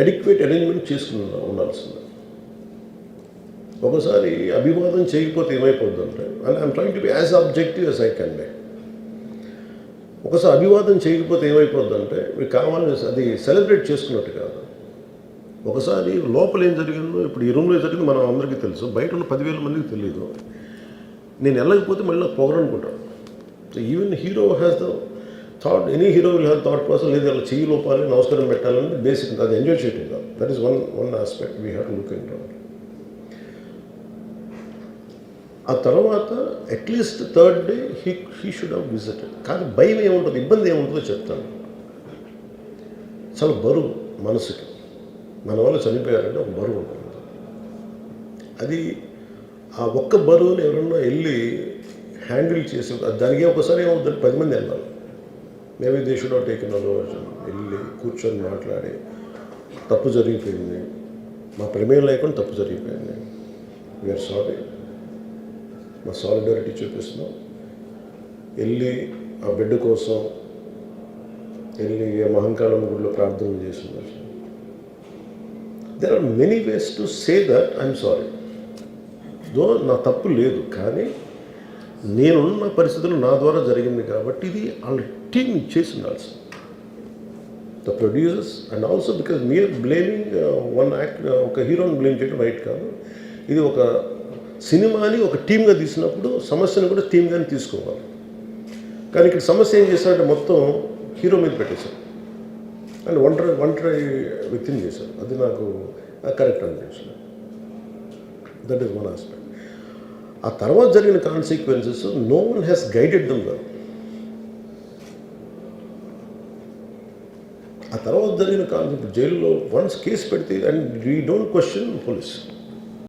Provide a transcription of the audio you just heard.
Adequate arrangement చేసుకుని ఉండాల్సింది. ఒకసారి అభివాదం చేయకపోతే ఏమైపోద్దంటే, and I'm trying to be as objective as I can be. ఒకసారి అభివాదం చేయకపోతే ఏమైపోద్దంటే మీకు కావాలని అది సెలబ్రేట్ చేసుకున్నట్టు కాదు. ఒకసారి లోపల ఏం జరిగిందో ఇప్పుడు ఈ రూమ్లో జరిగింది మనం అందరికీ తెలుసు, బయట ఉన్న 10,000 మందికి తెలియదు. నేను వెళ్ళకపోతే మళ్ళీ నాకు పొగరనుకుంటాను. So even hero has the thought, any hero will have thought process, లేదు అలా చెయ్యి లోపాలి నమస్కారం పెట్టాలని బేసిక్, అది ఎంజాయ్ చేయటం కాదు. That is one aspect we have to look in. ఆ తర్వాత at least third day he should have visited. కానీ భయం ఏముంటుంది, ఇబ్బంది ఏముంటుందో చెప్తాను. చాలా బరువు మనసుకి, మన వల్ల చనిపోయారంటే ఒక బరువు ఉంటుంది. అది ఆ ఒక్క బరువుని ఎవరన్నా వెళ్ళి హ్యాండిల్ చేసి, దానికి ఒకసారి ఏమవుతుంది, 10 మంది వెళ్ళాలి. Maybe they should have taken aversion. వెళ్ళి కూర్చొని మాట్లాడి తప్పు జరిగిపోయింది, మా ప్రమేయం లేకుండా తప్పు జరిగిపోయింది, వీఆర్ సారీ, మా సాలిడారిటీ చూపిస్తున్నాం. వెళ్ళి ఆ బిడ్డ కోసం వెళ్ళి మహంకాళమ్మ గుడిలో ప్రార్థన చేస్తున్నారు. There are many ways to say that I'm sorry, though నా తప్పు లేదు, కానీ నేనున్న పరిస్థితులు నా ద్వారా జరిగింది కాబట్టి ఇది వాళ్ళ టీం చేసి ఉండాల్సి. The producers and also because మీరు బ్లేమింగ్ వన్ యాక్ట్, ఒక హీరోని బ్లేమ్ చేయడం రైట్ కాదు. ఇది ఒక సినిమాని ఒక టీమ్గా తీసినప్పుడు సమస్యను కూడా టీమ్గానే తీసుకోవాలి. కానీ ఇక్కడ సమస్య ఏం చేశారంటే మొత్తం హీరో మీద పెట్టేశారు అండ్ ఒంటరి వ్యక్తిని చేశారు. అది నాకు కరెక్ట్ అనిపించింది. That is one aspect. ఆ తర్వాత జరిగిన consequences no one has guided them well. ఆ తర్వాత జరిగిన కాన్సెప్ట్ జైలులో వన్స్ కేసు పెడితే and we don't question police.